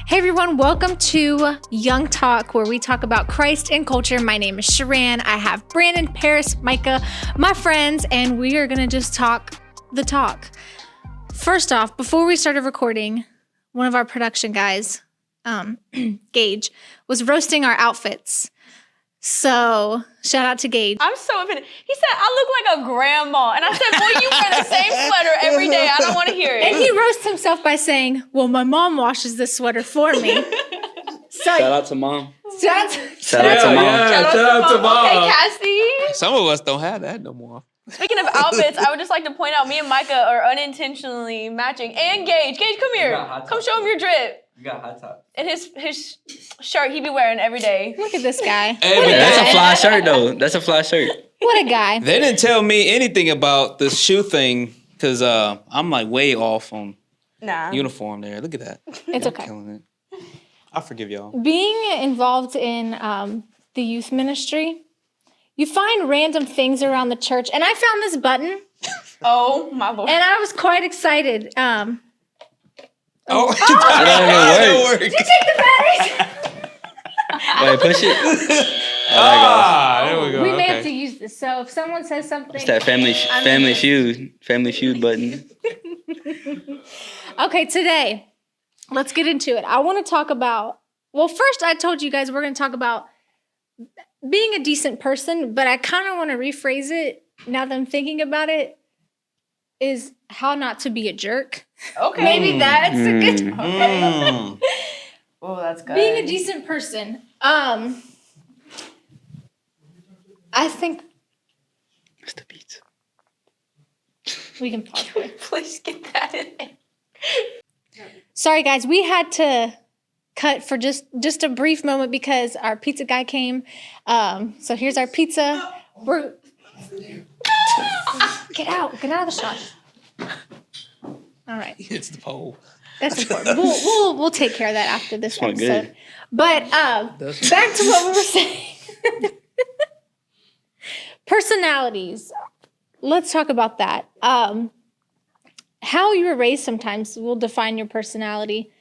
Hey everyone, welcome to Young Talk, where we talk about Christ and culture. My name is Sharan. I have Brandon, Paris, Micah, my friends, and we are going to just talk the talk. First off, before we started recording, one of our production guys, Gage, was roasting our outfits. So shout out to Gage. I'm so offended. He said, I look like a grandma. And I said, boy, you wear the same sweater every day. I don't want to hear it. And he roasts himself by saying, well, my mom washes this sweater for me. So, Shout out to mom. Shout out to mom. Yeah, shout out to mom. Okay, Cassie. Some of us don't have that no more. Speaking of outfits, I would just like to point out me and Micah are unintentionally matching. And Gage. Gage, come here. Come show him your drip. You got hot top. And his shirt he be wearing every day. Look at this guy. Hey, What a That's guy. a fly shirt though. That's a fly shirt. What a guy. They didn't tell me anything about the shoe thing because I'm like way off on Nah. uniform there. Look at that. It's Y'all okay. killing it. I forgive y'all. Being involved in the youth ministry, you find random things around the church. And I found this button, Oh, my Lord. and I was quite excited. Oh, It Did you take the batteries? Wait, push it. there we go. We may Okay. have to use this. So if someone says something. It's that family feud button. Okay, today, let's get into it. I want to talk about, well, first I told you guys we're going to talk about being a decent person, but I kind of want to rephrase it now that I'm thinking about it, is how not to be a jerk. Okay. Maybe that's a good Mm. Oh, that's good. Being a decent person. I think Mr. Pizza. we can pause it. Please get that in there. Sorry, guys, we had to cut for just a brief moment because our pizza guy came. So here's our pizza. We're get out of the shot. All right, It's the pole. that's important. We'll take care of that after this Sound episode. good. But back to what we were saying. Personalities. Let's talk about that. How you were raised sometimes will define your personality.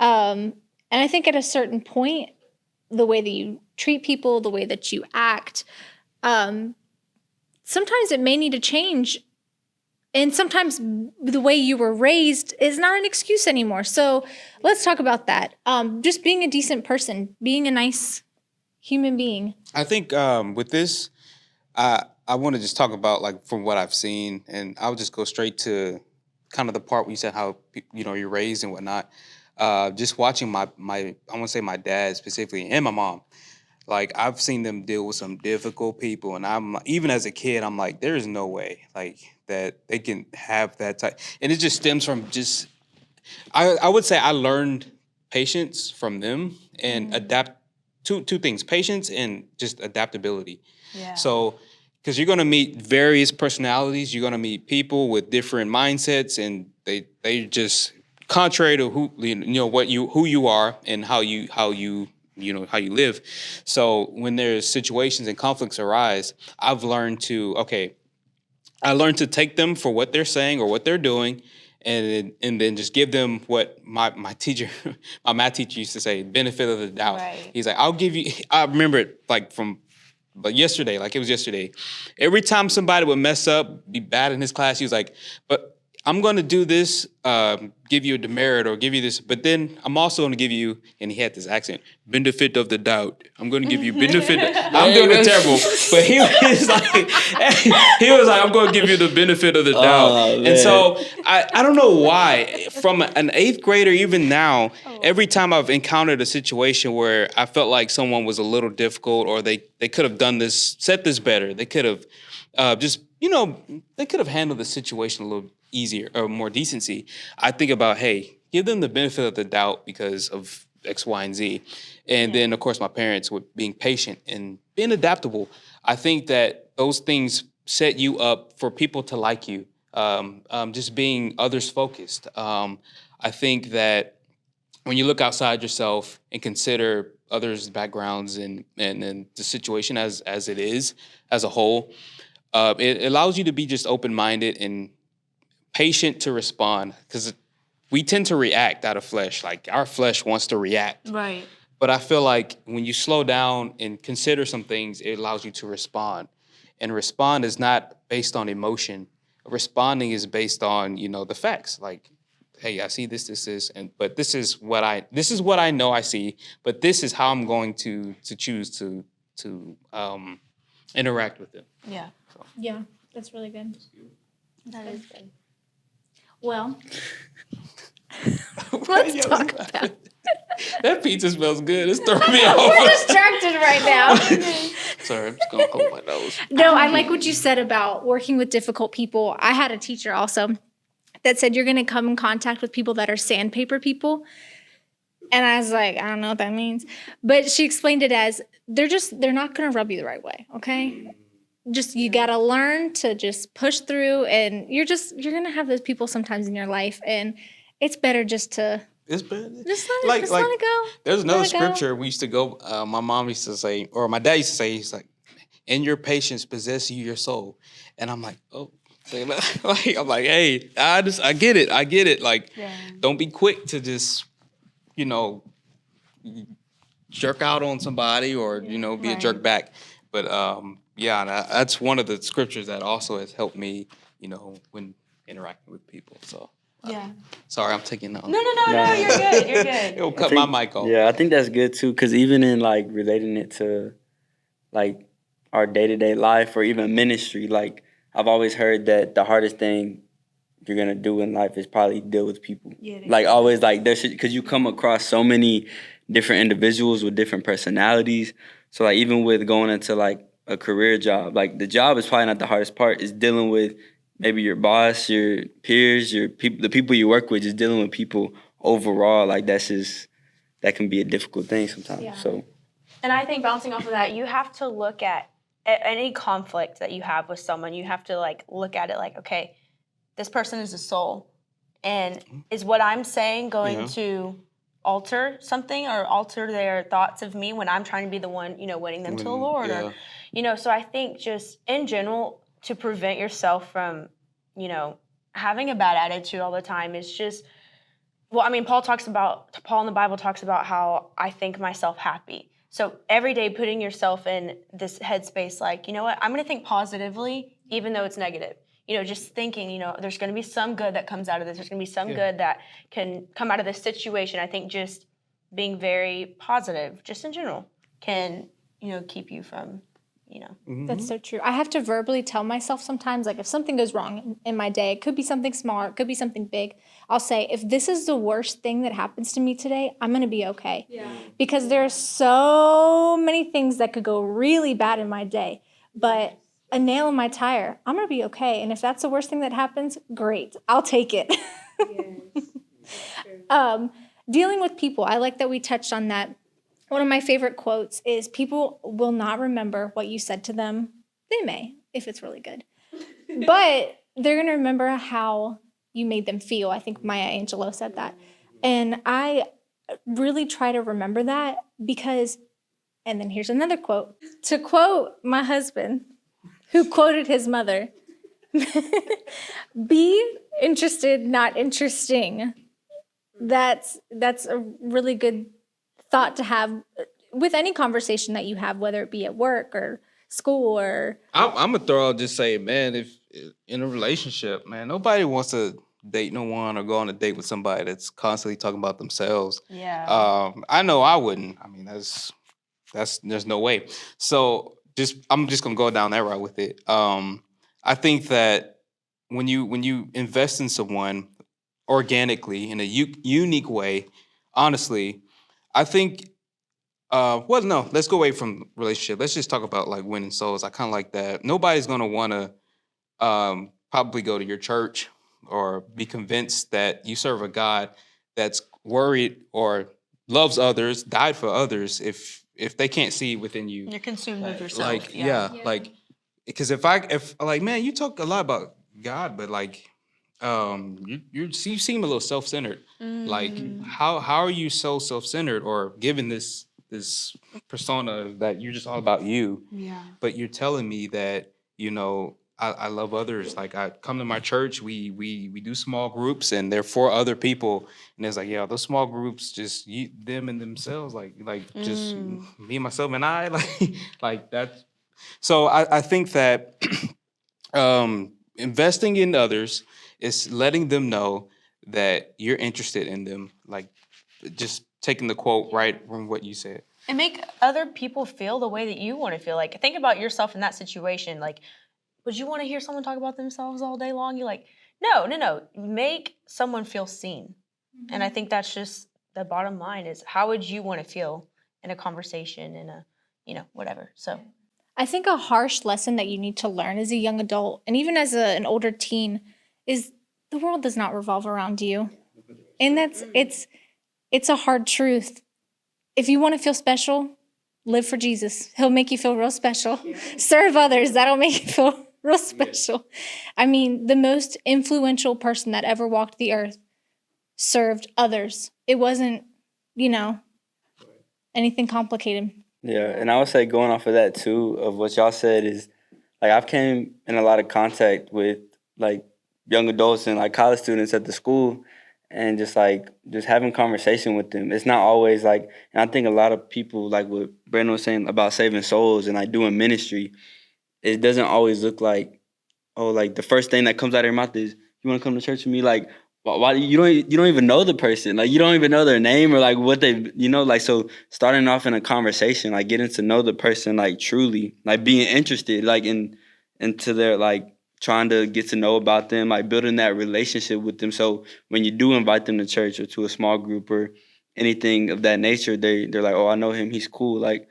And I think at a certain point, the way that you treat people, the way that you act, sometimes it may need to change. And sometimes the way you were raised is not an excuse anymore. So let's talk about that. Just being a decent person, being a nice human being. I think with this, I want to just talk about like from what I've seen, and I'll just go straight to kind of the part where you said how you're raised and whatnot. Just watching my I want to say my dad specifically and my mom. Like I've seen them deal with some difficult people, and I'm even as a kid, I'm like, there is no way like that they can have that type, and it just stems from just I would say I learned patience from them and adapt two things: patience and just adaptability. Yeah. So, because you're going to meet various personalities, you're going to meet people with different mindsets, and they just contrary to who you are and how you live. So when there's situations and conflicts arise, I learned to take them for what they're saying or what they're doing, and then just give them what my math teacher used to say, benefit of the doubt. Right. He's like, I'll give you. I remember it like from. But yesterday, like it was yesterday, every time somebody would mess up, be bad in his class, he was like, but I'm going to do this, give you a demerit or give you this, but then I'm also going to give you, and he had this accent, benefit of the doubt. I'm going to give you benefit. I'm doing it terrible. But he was like, I'm going to give you the benefit of the doubt. man. And so I don't know why, from an eighth grader, even now, every time I've encountered a situation where I felt like someone was a little difficult or they could have done this, said this better, they could have they could have handled the situation a little easier or more decency. I think about, hey, give them the benefit of the doubt because of X, Y, and Z. And then, of course, my parents with being patient and being adaptable. I think that those things set you up for people to like you, just being others focused. I think that when you look outside yourself and consider others' backgrounds and the situation as it is, as a whole, it allows you to be just open-minded and patient to respond, because we tend to react out of flesh. Like our flesh wants to react. Right. But I feel like when you slow down and consider some things, it allows you to respond. And respond is not based on emotion. Responding is based on, the facts. Like, hey, I see this, but this is what I know I see, but this is how I'm going to choose to interact with it. Yeah. Yeah, that's really good. That is good. Well, let's talk about. That pizza smells good. It's throwing me off. Distracted right now. Sorry, I'm just gonna hold my nose. No, I like what you said about working with difficult people. I had a teacher also that said you're going to come in contact with people that are sandpaper people. And I was like, I don't know what that means. But she explained it as they're not going to rub you the right way, okay? Just you got to learn to just push through, and you're going to have those people sometimes in your life, and it's better just to It's better. just let it go. There's another Let it go. scripture we used to go. My mom used to say, or my dad used to say, he's like, "In your patience possess you your soul," and I'm like, oh. Like, I'm like, hey, I get it. Like, don't be quick to just, jerk out on somebody or be a jerk back. But that's one of the scriptures that also has helped me, when interacting with people. So Yeah. sorry, I'm taking on. No, you're good. You're good. It'll cut my mic off. Yeah, I think that's good too, because even in like relating it to like our day-to-day life or even ministry, like I've always heard that the hardest thing you're gonna do in life is probably deal with people. Yeah, Like always, like there's because you come across so many different individuals with different personalities. So like even with going into like a career job, like the job is probably not the hardest part. It's dealing with maybe your boss, your peers, your people, the people you work with. Just dealing with people overall, like that can be a difficult thing sometimes. Yeah. So And I think bouncing off of that, you have to look at any conflict that you have with someone. You have to like look at it like, okay, this person is a soul, and is what I'm saying going to alter something or alter their thoughts of me when I'm trying to be the one, winning them to the Lord, or so I think just in general to prevent yourself from, having a bad attitude all the time is just. Well, I mean, Paul in the Bible talks about how I think myself happy. So every day putting yourself in this headspace, like, you know what, I'm going to think positively, even though it's negative. Just thinking, there's going to be some good that comes out of this. There's going to be some good that can come out of this situation. I think just being very positive, just in general, can, keep you from, That's so true. I have to verbally tell myself sometimes, like if something goes wrong in my day, it could be something small, it could be something big. I'll say, if this is the worst thing that happens to me today, I'm going to be okay. Yeah. Because there are so many things that could go really bad in my day, but a nail in my tire, I'm going to be okay. And if that's the worst thing that happens, great. I'll take it. Dealing with people, I like that we touched on that. One of my favorite quotes is, people will not remember what you said to them. They may, if it's really good. But they're going to remember how you made them feel. I think Maya Angelou said that. And I really try to remember that because, and then here's another quote. To quote my husband, who quoted his mother, be interested, not interesting. That's a really good thought to have with any conversation that you have, whether it be at work or school or. I'm gonna throw out, just say, man, if in a relationship, man, nobody wants to date no one or go on a date with somebody that's constantly talking about themselves. Yeah. I know I wouldn't. I mean, that's there's no way. So I'm just gonna go down that route with it. I think that when you invest in someone organically in a unique way, honestly, I think. No, let's go away from relationship. Let's just talk about like winning souls. I kind of like that. Nobody's gonna want to probably go to your church or be convinced that you serve a God that's worried or loves others, died for others, if they can't see within you. You're consumed with yourself. Like, Yeah. like, because if like, man, you talk a lot about God, but like, you seem a little self-centered. Like, how are you so self-centered or given this persona that you're just all about you? Yeah. But you're telling me that, I love others. Like I come to my church, we do small groups, and they're for other people. And it's like, yeah, those small groups, just them and themselves, like just me, myself, and I, like that's. So I think that investing in others is letting them know that you're interested in them. Like just taking the quote right from what you said. And make other people feel the way that you want to feel. Like, think about yourself in that situation. Like, would you want to hear someone talk about themselves all day long? You're like, no. Make someone feel seen. And I think that's just the bottom line is how would you want to feel in a conversation, in a, whatever. So I think a harsh lesson that you need to learn as a young adult and even as an older teen is the world does not revolve around you. And it's a hard truth. If you want to feel special, live for Jesus. He'll make you feel real special. Serve others. That'll make you feel real special. I mean, the most influential person that ever walked the earth served others. It wasn't, anything complicated. Yeah, and I would say going off of that too, of what y'all said is like I've came in a lot of contact with like young adults and like college students at the school and just having conversation with them. It's not always like, and I think a lot of people like what Brandon was saying about saving souls and like doing ministry, it doesn't always look like, oh, like the first thing that comes out of your mouth is, you want to come to church with me? Like, why you don't even know the person, like you don't even know their name or like what they, like, so starting off in a conversation, like getting to know the person, like truly, like being interested, like into their, like trying to get to know about them, like building that relationship with them. So when you do invite them to church or to a small group or anything of that nature, they're like, oh, I know him, he's cool, like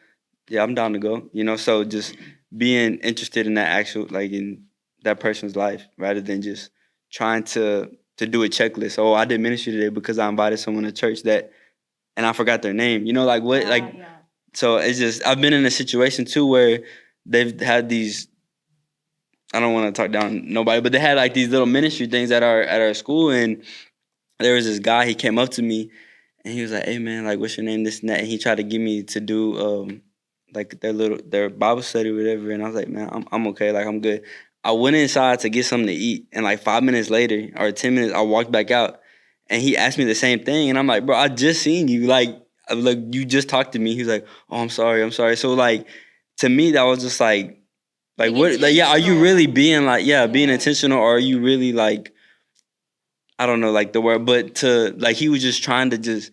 yeah, I'm down to go, so just being interested in that actual, like in that person's life rather than just trying to do a checklist. Oh, I did ministry today because I invited someone to church and I forgot their name. Like what? So it's just, I've been in a situation too where they've had these, I don't want to talk down nobody, but they had like these little ministry things at our school, and there was this guy, he came up to me and he was like, hey man, like what's your name, this and that, and he tried to get me to do like their Bible study or whatever, and I was like, man, I'm okay, like I'm good. I went inside to get something to eat, and like 5 minutes later or 10 minutes, I walked back out, and he asked me the same thing, and I'm like, bro, I just seen you, like you just talked to me. He was like, oh, I'm sorry. So like to me, that was just like what, like yeah, are you really being like being intentional, or are you really like, I don't know like the word, but to like he was just trying to just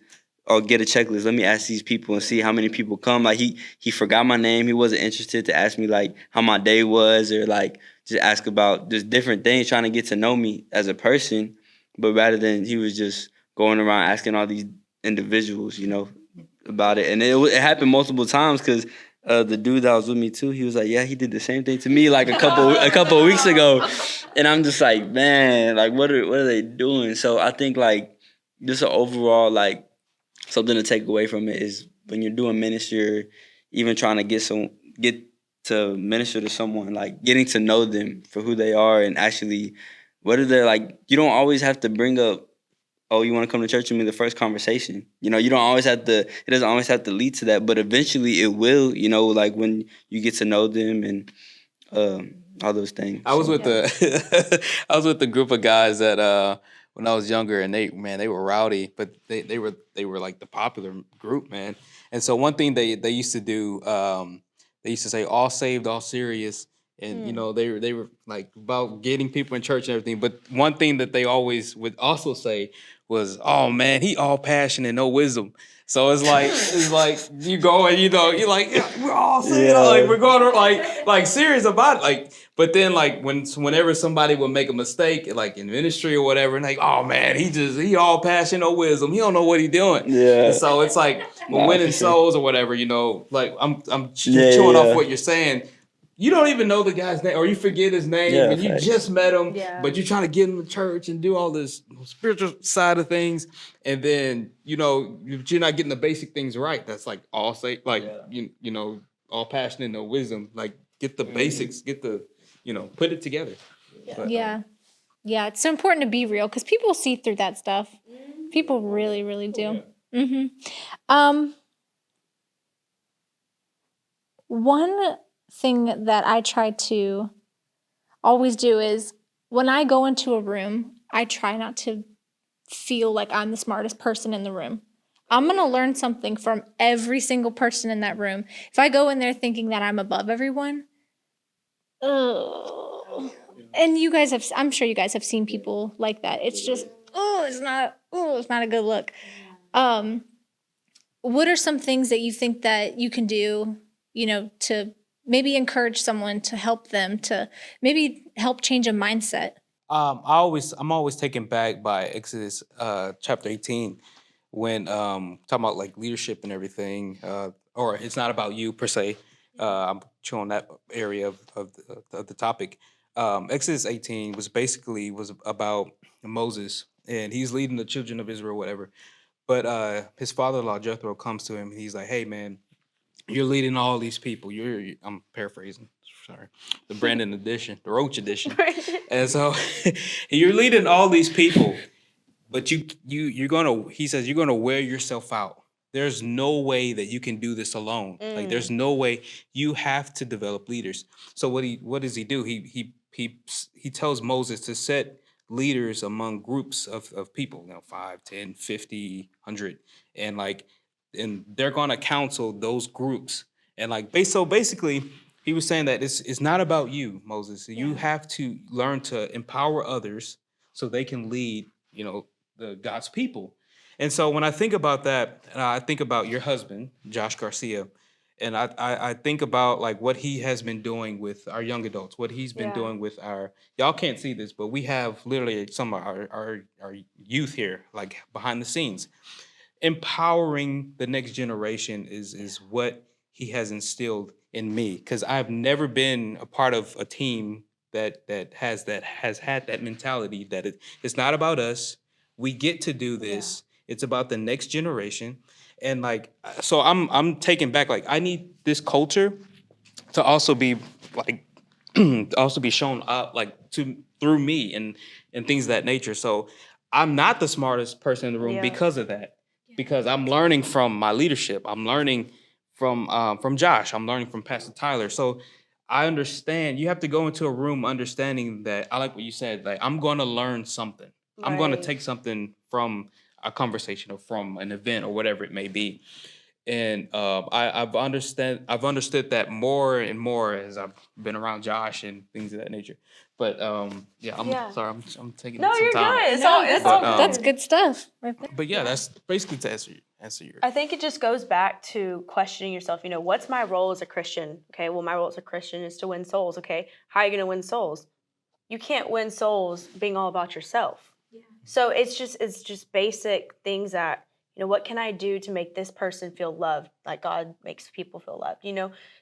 get a checklist. Let me ask these people and see how many people come. Like he forgot my name. He wasn't interested to ask me like how my day was or like just ask about just different things, trying to get to know me as a person. But rather than, he was just going around asking all these individuals, about it. And it happened multiple times because the dude that was with me too, he was like, yeah, he did the same thing to me like a couple of weeks ago. And I'm just like, man, like what are they doing? So I think like just an overall like something to take away from it is when you're doing ministry or even trying to get to minister to someone, like getting to know them for who they are and actually what are they like. You don't always have to bring up, oh, you want to come to church with me, the first conversation. You don't always have to, it doesn't always have to lead to that, but eventually it will, like when you get to know them and all those things. I was with I was with the group of guys that when I was younger, and they were rowdy, but they were like the popular group, man. And so one thing they used to do, they used to say all saved, all serious. And they were like about getting people in church and everything. But one thing that they always would also say was, "Oh man, he all passion and no wisdom." So it's like you go and you're like, yeah, we're all saying like we're going to like serious about it. Like, but then like whenever somebody would make a mistake, like in ministry or whatever, and like, oh man, he all passion, no wisdom. He don't know what he doing. Yeah. And so it's like when winning souls or whatever, like I'm chewing off what you're saying. You don't even know the guy's name, or you forget his name, and you just met him, but you're trying to get him to church and do all this spiritual side of things, and then you're not getting the basic things right. That's like all say, like all passion and no wisdom. Like get the basics, get the put it together. But, yeah, it's so important to be real because people see through that stuff. People really, really do. One thing that I try to always do is when I go into a room, I try not to feel like I'm the smartest person in the room. I'm going to learn something from every single person in that room. If I go in there thinking that I'm above everyone, ugh. And you guys have, I'm sure you guys have seen people like that. It's just, it's not a good look. What are some things that you think that you can do, to maybe encourage someone, to help them, to maybe help change a mindset? I'm always taken back by Exodus chapter 18 when talking about like leadership and everything, or it's not about you per se. I'm chewing that area of the topic. Exodus 18 was about Moses, and he's leading the children of Israel, whatever. But his father-in-law Jethro comes to him, and he's like, "Hey, man, you're leading all these people. I'm paraphrasing. Sorry, the Brandon edition, the Roach edition." And so you're leading all these people, but you're gonna. He says you're gonna wear yourself out. There's no way that you can do this alone. Like there's no way. You have to develop leaders. So what does he do? He tells Moses to set leaders among groups of people. 5, 10, 50, 100, and and they're gonna counsel those groups. And so basically he was saying that it's not about you, Moses. You have to learn to empower others so they can lead, the God's people. And so when I think about that, I think about your husband, Josh Garcia, and I think about like what he has been doing with our young adults, what he's been doing with y'all can't see this, but we have literally some of our youth here, like behind the scenes. Empowering the next generation is what he has instilled in me, because I've never been a part of a team that has had that mentality that it's not about us. We get to do this. It's about the next generation. And so I'm taken back. Like I need this culture to also be like also be shown up through me and things of that nature. So I'm not the smartest person in the room because of that. Because I'm learning from my leadership. I'm learning from Josh. I'm learning from Pastor Tyler. So I understand you have to go into a room understanding that I like what you said. Like I'm going to learn something. I'm going to take something from a conversation or from an event or whatever it may be. And I've understood that more and more as I've been around Josh and things of that nature. But I'm sorry, I'm taking No, some you're time. good. It's all good. That's good stuff right there. But that's basically to answer your. I think it just goes back to questioning yourself. What's my role as a Christian? Okay, well, my role as a Christian is to win souls. Okay, how are you going to win souls? You can't win souls being all about yourself. Yeah. So it's just basic things that, what can I do to make this person feel loved? Like God makes people feel loved,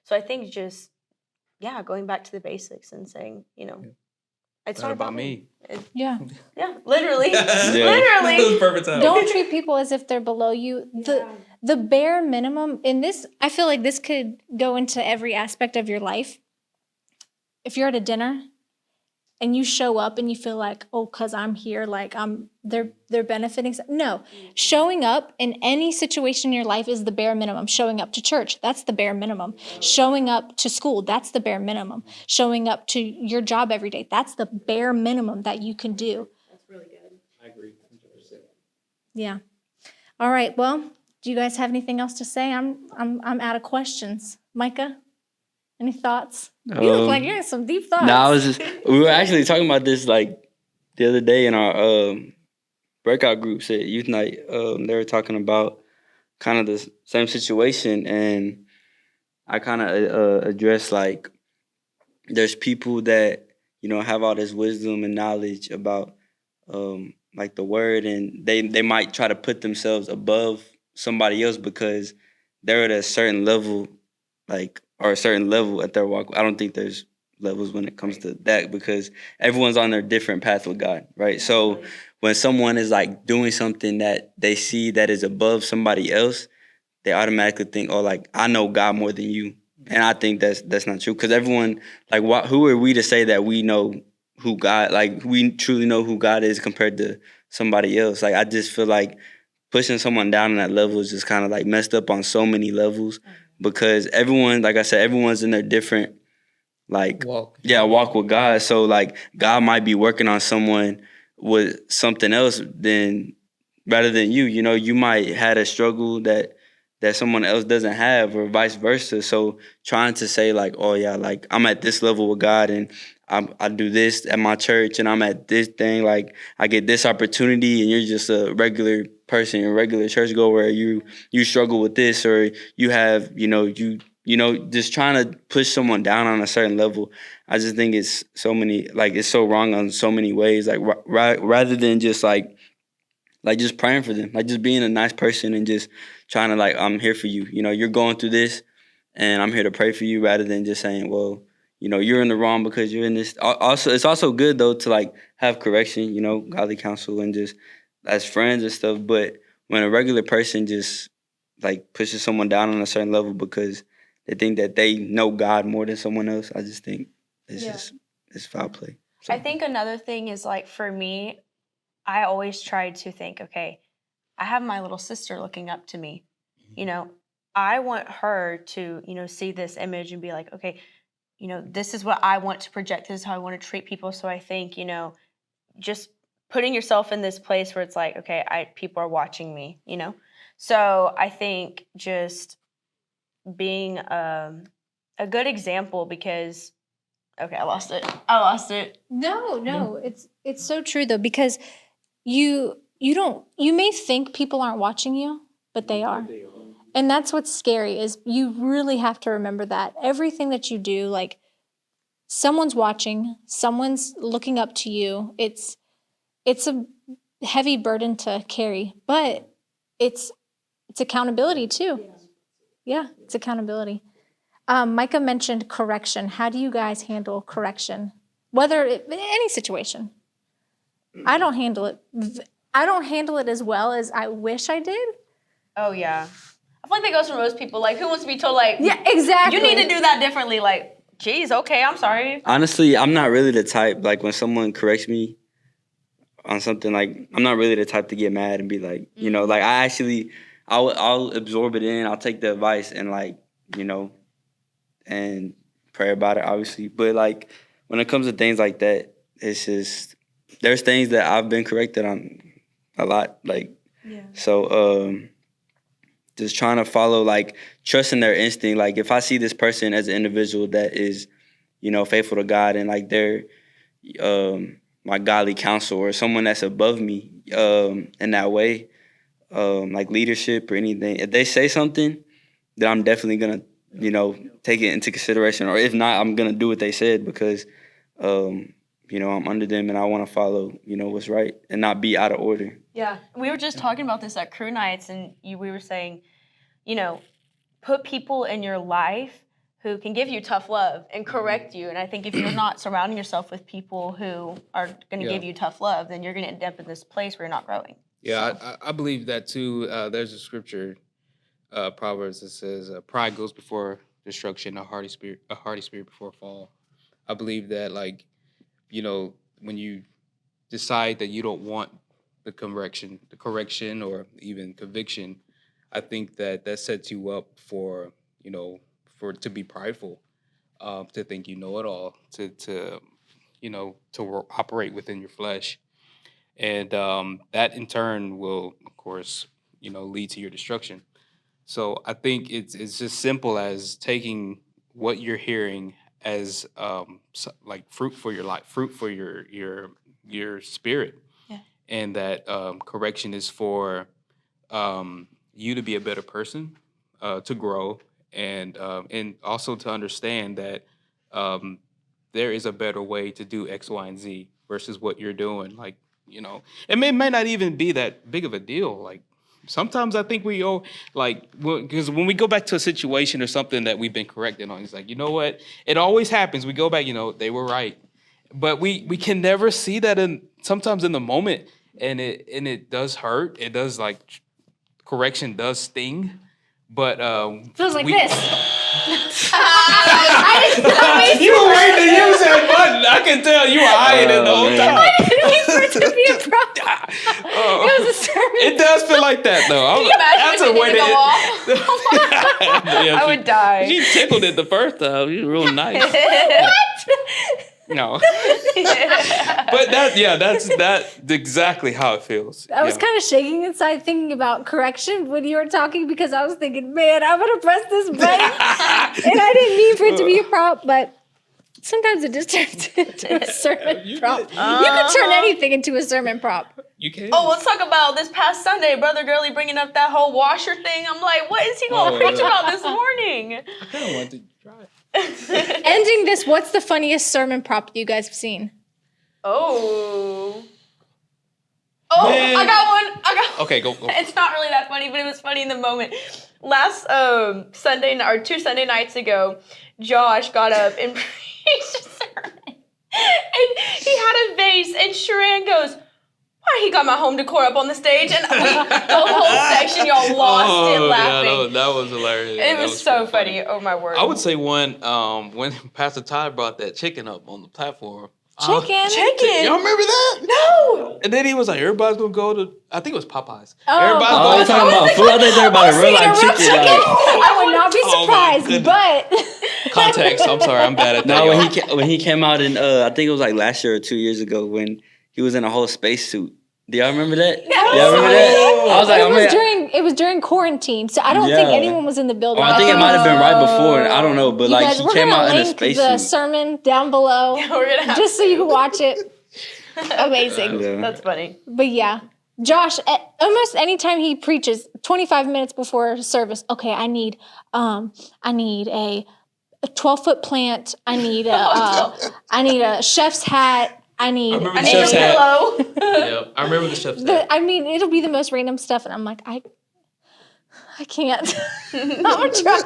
So I think just, going back to the basics and saying, it's not about me. Yeah. Yeah, literally. Yeah. Literally. Perfect time. Don't treat people as if they're below you. The bare minimum in this, I feel like this could go into every aspect of your life. If you're at a dinner and you show up and you feel like, oh, because I'm here, like they're benefiting. No, showing up in any situation in your life is the bare minimum. Showing up to church, that's the bare minimum. Showing up to school, that's the bare minimum. Showing up to your job every day, that's the bare minimum that you can do. That's really good. I agree. Yeah. All right. Well, do you guys have anything else to say? I'm out of questions. Micah, any thoughts? You look like you're in some deep thoughts. No, we were actually talking about this like the other day in our breakout groups at Youth Night. They were talking about kind of the same situation, and I kind of addressed like there's people that have all this wisdom and knowledge about like the word, and they might try to put themselves above somebody else because they're at a certain level, or a certain level at their walk. I don't think there's levels when it comes to that because everyone's on their different path with God, right? So when someone is like doing something that they see that is above somebody else, they automatically think, oh, like I know God more than you. And I think that's not true because everyone, like, who are we to say that we know who God, like we truly know who God is compared to somebody else? Like I just feel like pushing someone down on that level is just kind of like messed up on so many levels because everyone, like I said, everyone's in their different like Walk. walk with God. So like God might be working on someone with something else than rather than you. You know, you might had a struggle that someone else doesn't have, or vice versa. So trying to say like, oh yeah, like I'm at this level with God, and I do this at my church, and I'm at this thing, like I get this opportunity, and you're just a regular person, a regular churchgoer, you struggle with this, or you have, just trying to push someone down on a certain level. I just think it's so many, like it's so wrong on so many ways. Like rather than just like just praying for them, like just being a nice person and just trying to like, I'm here for you. You know, you're going through this, and I'm here to pray for you, rather than just saying, well, you're in the wrong because you're in this. Also, it's also good though to like have correction, godly counsel, and just as friends and stuff. But when a regular person just like pushes someone down on a certain level because they think that they know God more than someone else, I just think it's foul play. So. I think another thing is like for me, I always tried to think, okay, I have my little sister looking up to me. I want her to, see this image and be like, okay, this is what I want to project. This is how I want to treat people. So I think, just putting yourself in this place where it's like, okay, people are watching me, So I think just being a good example because, okay, I lost it. No, it's so true though, because you may think people aren't watching you, but they are. And that's what's scary, is you really have to remember that everything that you do, like someone's watching, someone's looking up to you. It's a heavy burden to carry, but it's accountability too. Yeah, it's accountability. Micah mentioned correction. How do you guys handle correction? Any situation. I don't handle it. I don't handle it as well as I wish I did. Oh, yeah. I feel like that goes for most people. Like, who wants to be told, like, yeah, exactly. You need to do that differently. Like, geez, okay, I'm sorry. Honestly, I'm not really the type, like, when someone corrects me on something, like, I'm not really the type to get mad and be like, like, I'll absorb it in. I'll take the advice and, like, and pray about it, obviously. But, like, when it comes to things like that, it's just, there's things that I've been corrected on a lot. Like, so just trying to follow, like, trusting their instinct. Like, if I see this person as an individual that is, faithful to God, and, like, they're my godly counsel, or someone that's above me in that way, like leadership or anything, if they say something, then I'm definitely going to, take it into consideration. Or if not, I'm going to do what they said because, I'm under them and I want to follow, what's right and not be out of order. Yeah. We were just talking about this at crew nights, and we were saying, put people in your life who can give you tough love and correct you. And I think if you're not surrounding yourself with people who are going to give you tough love, then you're going to end up in this place where you're not growing. Yeah, I believe that too. There's a scripture, Proverbs, that says, "Pride goes before destruction, a hearty spirit before a fall." I believe that, like, when you decide that you don't want the correction, or even conviction, I think that sets you up for to be prideful, to think you know it all, to operate within your flesh. And that in turn will, of course, lead to your destruction. So I think it's just simple as taking what you're hearing as like fruit for your life, fruit for your spirit, and that correction is for you to be a better person, to grow, and also to understand that there is a better way to do X, Y, and Z versus what you're doing. Like, it may not even be that big of a deal. Like, sometimes I think we all, like, because when we go back to a situation or something that we've been corrected on, it's like, you know what? It always happens. We go back, they were right. But we can never see that sometimes in the moment, and it does hurt. It does, like, correction does sting. But feels like this. You were waiting to use that button. I can tell you were eyeing it the whole time. I didn't mean for it to be a problem. It was a sermon It does feel like that though. That's a way I would die. She tickled it the first time. She was real nice. No. But that's exactly how it feels. I was kind of shaking inside thinking about correction when you were talking because I was thinking, man, I'm going to press this button. And I didn't mean for it to be a prop, but sometimes it just turns into a sermon prop. You can turn anything into a sermon prop. You can. Oh, let's talk about this past Sunday, Brother Gurley bringing up that whole washer thing. I'm like, what is he going to preach about this morning? I kind of want to try it. Ending this, what's the funniest sermon prop you guys have seen? Oh, Man. I got one. Okay, go. It's not really that funny, but it was funny in the moment. Last Sunday, or 2 Sunday nights ago, Josh got up and preached a sermon. And he had a vase, and Sharon goes, why he got my home decor up on the stage? And the whole section, y'all lost it laughing. Yeah, that was hilarious. It That was so pretty funny. Oh, my word. I would say when Pastor Todd brought that chicken up on the platform. Chicken. Y'all remember that? No. And then he was like, everybody's gonna go to, I think it was Popeyes. Oh. Everybody's Oh, going you're to talking about food? I think they're about a real life Speaking of chicken. real chicken, I would not be Oh my surprised, goodness. but Context. I'm sorry, I'm bad at that. No, y'all. when he came out in I think it was like last year or 2 years ago when he was in a whole spacesuit. Do y'all remember that? No. Y'all remember that? I was like, it was during quarantine, so I don't think Yeah. anyone was in the building. Oh, I think it might have been right before. I don't know, but You like guys, he we're came gonna out in a link the spacesuit. sermon down below, We're going to have just so you can watch it. Amazing. Yeah. That's funny. But yeah, Josh, almost anytime he preaches, 25 minutes before service, okay, I need a 12-foot plant. I need a chef's hat. I need remember I the need a chef's hat. pillow. Yeah, I remember the chef's hat. it'll be the most random stuff, and I'm like, I can't. I'm gonna try.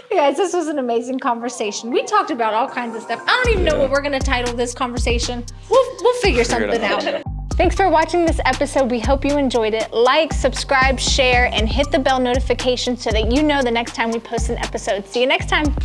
Guys, this was an amazing conversation. We talked about all kinds of stuff. I don't even know what we're gonna title this conversation. We'll figure something out. Thanks for watching this episode. We hope you enjoyed it. Like, subscribe, share, and hit the bell notification so that you know the next time we post an episode. See you next time.